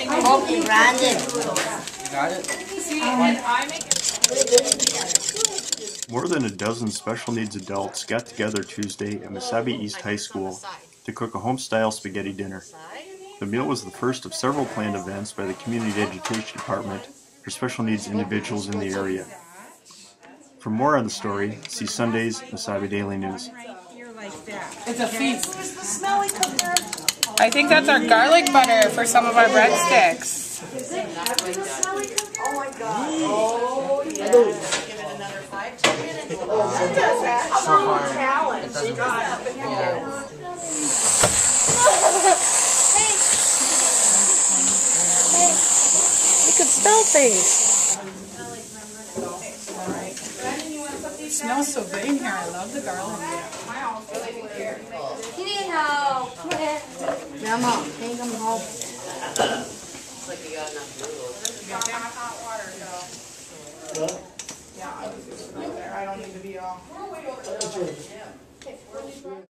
Hope you branded. You got it? More than a dozen special needs adults got together Tuesday at Mesabi East High School to cook a home-style spaghetti dinner. The meal was the first of several planned events by the Community Education Department for special needs individuals in the area. For more on the story, see Sunday's Mesabi Daily News. It's a feast. I think that's our garlic butter for some of our breadsticks. Oh my God. Oh, yeah. Give it another 5-10 minutes. So far, it doesn't We could spell things. It smells so good in here. I love the garlic. You need help. Grandma, take them home. It's like you got enough noodles. You got hot water, though. Yeah, I was just right there. I don't need to be all.